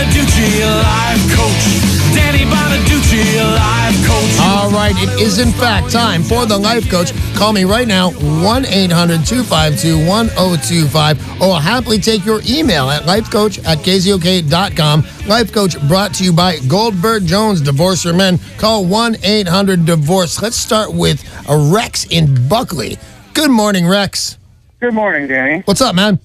Bonaduce, life coach. Danny Bonaduce, life coach. All right, it is in fact time for the Life Coach. Call me right now, 1-800-252-1025, or I'll happily take your email at lifecoach@KZOK.com. Life Coach brought to you by Goldberg Jones, Divorce for Men. Call 1-800-DIVORCE. Let's start with Rex in Buckley. Good morning, Rex. Good morning, Danny. What's up, man?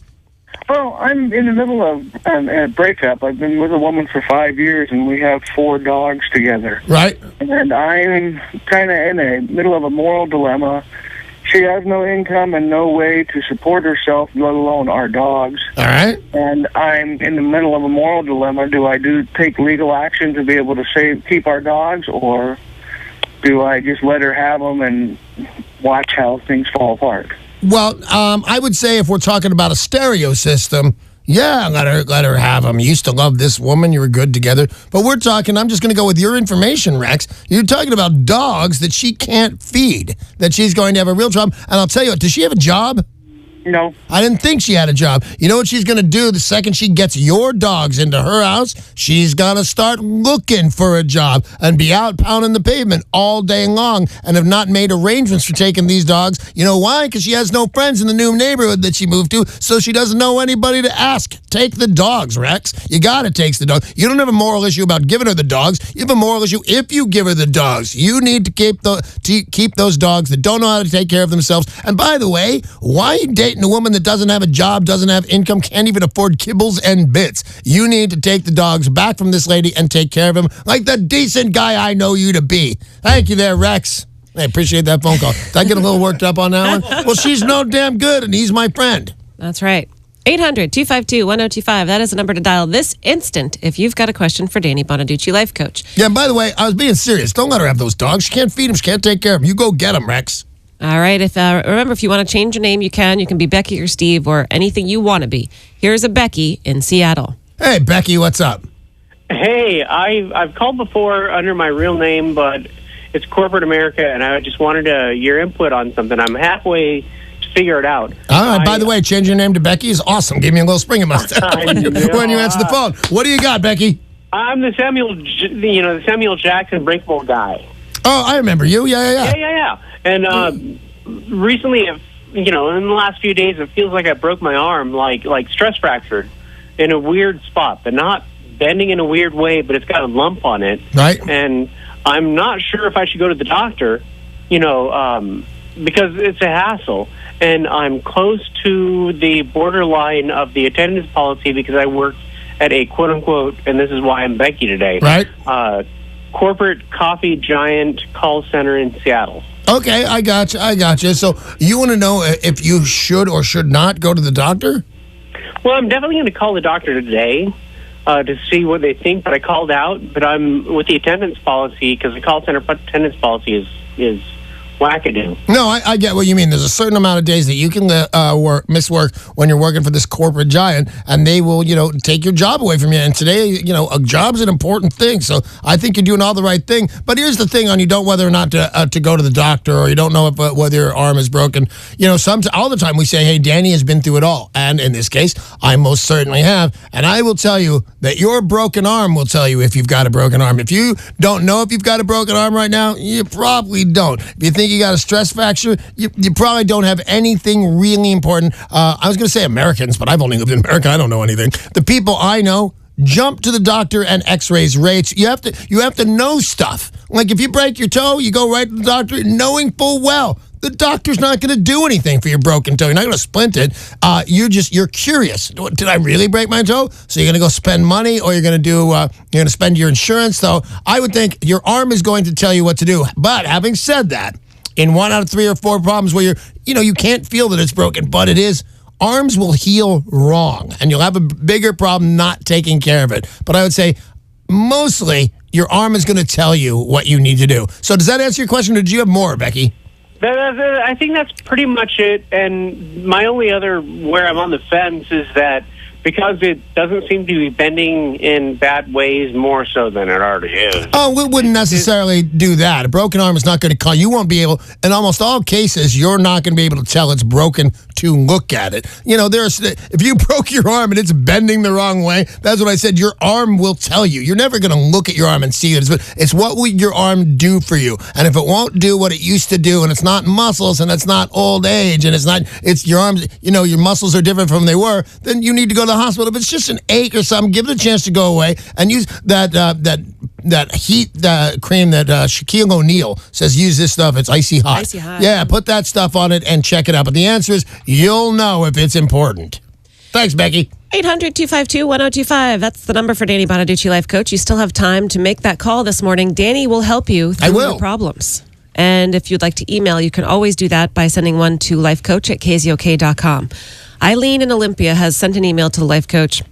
Well, I'm in the middle of a breakup. I've been with a woman for 5 years, and we have 4 dogs together. Right. And I'm kind of in the middle of a moral dilemma. She has no income and no way to support herself, let alone our dogs. All right. And I'm in the middle of a moral dilemma. Do I take legal action to be able to keep our dogs, or do I just let her have them and watch how things fall apart? Well, I would say if we're talking about a stereo system, yeah, let her have them. You used to love this woman. You were good together. But we're talking, I'm just going to go with your information, Rex. You're talking about dogs that she can't feed, that she's going to have a real trouble. And I'll tell you what, does she have a job? No. I didn't think she had a job. You know what she's going to do the second she gets your dogs into her house? She's going to start looking for a job and be out pounding the pavement all day long and have not made arrangements for taking these dogs. You know why? Because she has no friends in the new neighborhood that she moved to, so she doesn't know anybody to ask. Take the dogs, Rex. You got to take the dogs. You don't have a moral issue about giving her the dogs. You have a moral issue if you give her the dogs. You need to keep those dogs that don't know how to take care of themselves. And by the way, why are you dating a woman that doesn't have a job, doesn't have income, can't even afford kibbles and bits? You need to take the dogs back from this lady and take care of them like the decent guy I know you to be. Thank you there, Rex. I appreciate that phone call. Did I get a little worked up on that one? Well, she's no damn good, and he's my friend. That's right. 800-252-1025. That is the number to dial this instant if you've got a question for Danny Bonaduce, Life Coach. Yeah, by the way, I was being serious. Don't let her have those dogs. She can't feed them. She can't take care of them. You go get them, Rex. All right. Remember, if you want to change your name, you can. You can be Becky or Steve or anything you want to be. Here's a Becky in Seattle. Hey, Becky, what's up? Hey, I've called before under my real name, but it's corporate America, and I just wanted your input on something. I'm halfway to figure it out. All right. By the way, changing your name to Becky is awesome. Give me a little spring in my step when you answer the phone. What do you got, Becky? I'm the Samuel Jackson breakable guy. Oh, I remember you. Yeah. And recently, in the last few days, it feels like I broke my arm, like stress fractured in a weird spot, but not bending in a weird way, but it's got a lump on it. Right. And I'm not sure if I should go to the doctor, because it's a hassle. And I'm close to the borderline of the attendance policy because I work at a quote-unquote, and this is why I'm Becky today, right? Corporate coffee giant call center in Seattle. Okay, I got you. So you want to know if you should or should not go to the doctor? Well, I'm definitely going to call the doctor today to see what they think, but I called out, but I'm with the attendance policy because the call center attendance policy is wackadoo. No, I get what you mean. There's a certain amount of days that you can miss work when you're working for this corporate giant, and they will, take your job away from you. And today, a job's an important thing. So I think you're doing all the right thing. But here's the thing: you don't whether or not to go to the doctor, or you don't know whether your arm is broken. All the time we say, "Hey, Danny has been through it all," and in this case, I most certainly have. And I will tell you that your broken arm will tell you if you've got a broken arm. If you don't know if you've got a broken arm right now, you probably don't. If you think you got a stress fracture, you probably don't have anything really important. I was going to say Americans, but I've only lived in America. I don't know anything. The people I know jump to the doctor and x-rays rates. You have to know stuff. Like if you break your toe, you go right to the doctor knowing full well the doctor's not going to do anything for your broken toe. You're not going to splint it. You're curious. Did I really break my toe? So you're going to go spend money, or you're going to spend your insurance. So I would think your arm is going to tell you what to do. But having said that, in 1 out of 3 or 4 problems where you can't feel that it's broken, but it is, arms will heal wrong, and you'll have a bigger problem not taking care of it. But I would say mostly your arm is going to tell you what you need to do. So does that answer your question, or do you have more, Becky? I think that's pretty much it. And my only other, where I'm on the fence, is that because it doesn't seem to be bending in bad ways more so than it already is. Oh, we wouldn't necessarily do that. A broken arm is not going to call. You won't be able, in almost all cases, you're not going to be able to tell it's broken to look at it. You know, if you broke your arm and it's bending the wrong way, that's what I said. Your arm will tell you. You're never going to look at your arm and see it. It's what will your arm do for you. And if it won't do what it used to do, and it's not muscles, and it's not old age, and it's your arms, you know, your muscles are different from they were, then you need to go to the hospital. If it's just an ache or something, give it a chance to go away and use that heat cream that Shaquille O'Neal says use this stuff. It's icy hot. Icy hot. Yeah, put that stuff on it and check it out. But the answer is you'll know if it's important. Thanks, Becky. 800-252-1025. That's the number for Danny Bonaduce, Life Coach. You still have time to make that call this morning. Danny will help you through your problems. And if you'd like to email, you can always do that by sending one to lifecoach@KZOK.com. Eileen in Olympia has sent an email to the Life Coach.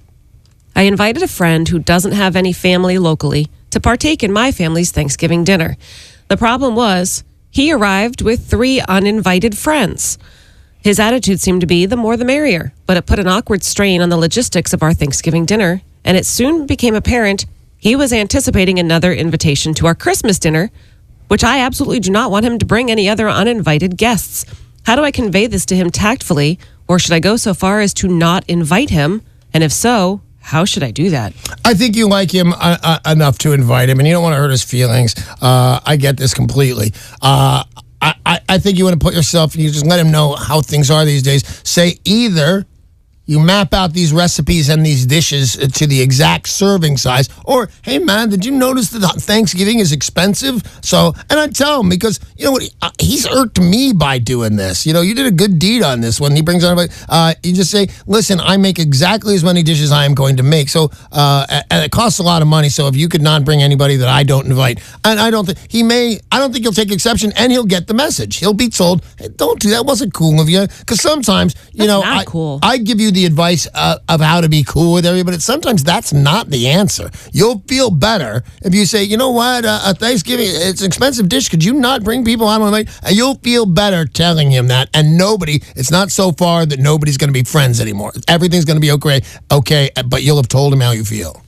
I invited a friend who doesn't have any family locally to partake in my family's Thanksgiving dinner. The problem was he arrived with 3 uninvited friends. His attitude seemed to be the more the merrier, but it put an awkward strain on the logistics of our Thanksgiving dinner, and it soon became apparent he was anticipating another invitation to our Christmas dinner, which I absolutely do not want him to bring any other uninvited guests. How do I convey this to him tactfully, or should I go so far as to not invite him? And if so, how should I do that? I think you like him enough to invite him, and you don't want to hurt his feelings. I get this completely. I think you want to put yourself, you just let him know how things are these days. Say either you map out these recipes and these dishes to the exact serving size, or, hey, man, did you notice that Thanksgiving is expensive? So, and I tell him, because, you know what, he's irked me by doing this. You know, you did a good deed on this when he brings on, you just say, listen, I make exactly as many dishes I am going to make. So, and it costs a lot of money. So if you could not bring anybody that I don't invite, and I don't think he'll take exception, and he'll get the message. He'll be told, hey, don't do that. It wasn't cool of you. Because sometimes, cool. I give you the advice of how to be cool with everybody. Sometimes that's not the answer. You'll feel better if you say, you know what, Thanksgiving, it's an expensive dish. Could you not bring people on? And you'll feel better telling him that. And it's not so far that nobody's going to be friends anymore. Everything's going to be okay, but you'll have told him how you feel.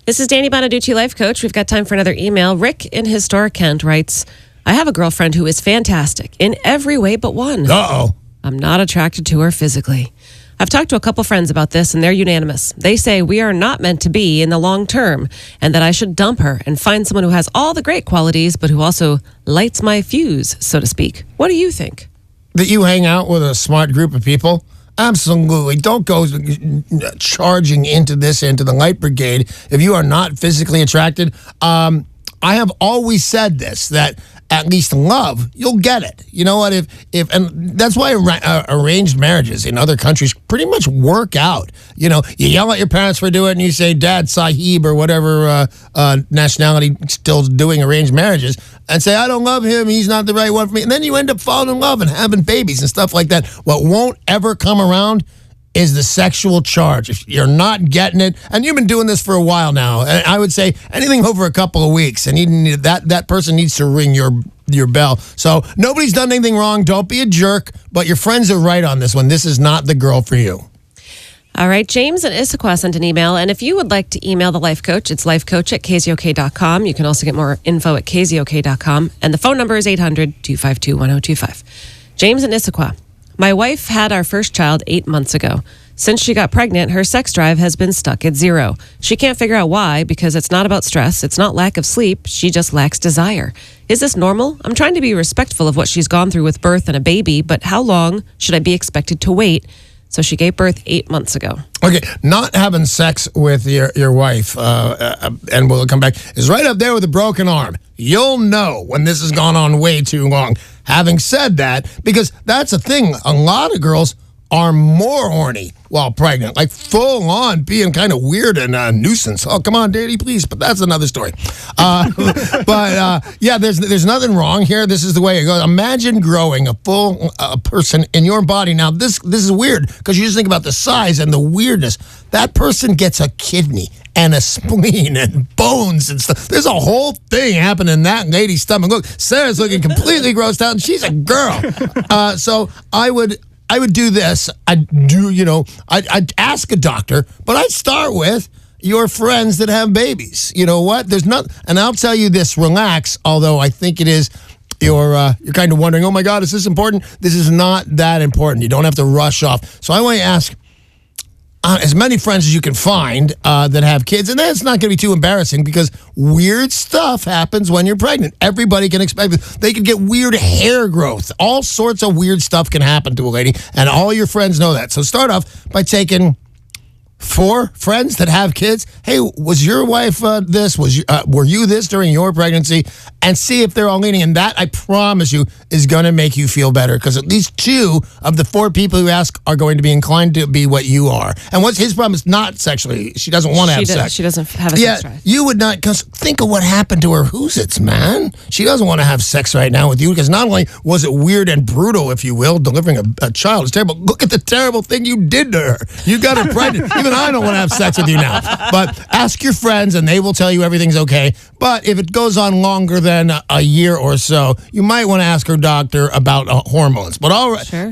This is Danny Bonaduce, Life Coach. We've got time for another email. Rick in Historic Kent writes, I have a girlfriend who is fantastic in every way but one. Uh-oh. I'm not attracted to her physically. I've talked to a couple friends about this, and they're unanimous. They say we are not meant to be in the long term, and that I should dump her and find someone who has all the great qualities, but who also lights my fuse, so to speak. What do you think? That you hang out with a smart group of people? Absolutely. Don't go charging into the light brigade if you are not physically attracted. I have always said this, that at least love, you'll get it. You know what? And that's why arranged marriages in other countries pretty much work out. You know, you yell at your parents for doing it, and you say, Dad, Sahib, or whatever nationality still doing arranged marriages, and say, I don't love him, he's not the right one for me. And then you end up falling in love and having babies and stuff like that. What won't ever come around is the sexual charge. If you're not getting it, and you've been doing this for a while now, and I would say anything over a couple of weeks, and that person needs to ring your bell. So nobody's done anything wrong. Don't be a jerk, but your friends are right on this one. This is not the girl for you. All right, James in Issaquah sent an email, and if you would like to email the Life Coach, it's lifecoach@KZOK.com. You can also get more info at KZOK.com, and the phone number is 800-252-1025. James in Issaquah. My wife had our first child 8 months ago. Since she got pregnant, her sex drive has been stuck at 0. She can't figure out why, because it's not about stress, it's not lack of sleep, she just lacks desire. Is this normal? I'm trying to be respectful of what she's gone through with birth and a baby, but how long should I be expected to wait? So she gave birth 8 months ago. Okay, not having sex with your wife, and we'll come back, is right up there with a broken arm. You'll know when this has gone on way too long. Having said that, because that's a thing, a lot of girls are more horny while pregnant, like full on being kind of weird and a nuisance. Oh, come on, Daddy, please. But that's another story. Yeah, there's nothing wrong here. This is the way it goes. Imagine growing a full person in your body. Now, this is weird because you just think about the size and the weirdness. That person gets a kidney and a spleen and bones and stuff. There's a whole thing happening in that lady's stomach. Look, Sarah's looking completely grossed out, and she's a girl. So I would do this. I'd ask a doctor, but I'd start with your friends that have babies. You know what? There's not, and I'll tell you this, relax, although I think it is you're kind of wondering, oh my God, is this important? This is not that important. You don't have to rush off. So I want to ask as many friends as you can find that have kids, and that's not going to be too embarrassing because weird stuff happens when you're pregnant. Everybody can expect it. They can get weird hair growth. All sorts of weird stuff can happen to a lady, and all your friends know that. So start off by taking 4 friends that have kids. Hey, was your wife this? Were you this during your pregnancy? And see if they're all leaning. And that, I promise you, is going to make you feel better because at least 2 of the 4 people who ask are going to be inclined to be what you are. And what's his problem is not sexually. She doesn't want to have sex. She doesn't have a sex drive. You would not, because think of what happened to her. Who's it, man? She doesn't want to have sex right now with you because not only was it weird and brutal, if you will, delivering a child. It's terrible. Look at the terrible thing you did to her. You got her pregnant. Even I don't want to have sex with you now. But ask your friends and they will tell you everything's okay. But if it goes on longer than a year or so, you might want to ask her doctor about hormones. But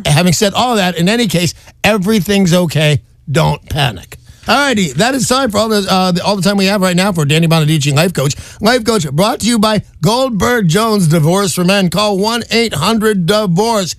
having said all that, in any case, everything's okay. Don't panic. All righty, that is time for all the time we have right now for Danny Bonaduce, Life Coach. Life Coach brought to you by Goldberg Jones Divorce for Men. Call 1-800-DIVORCE.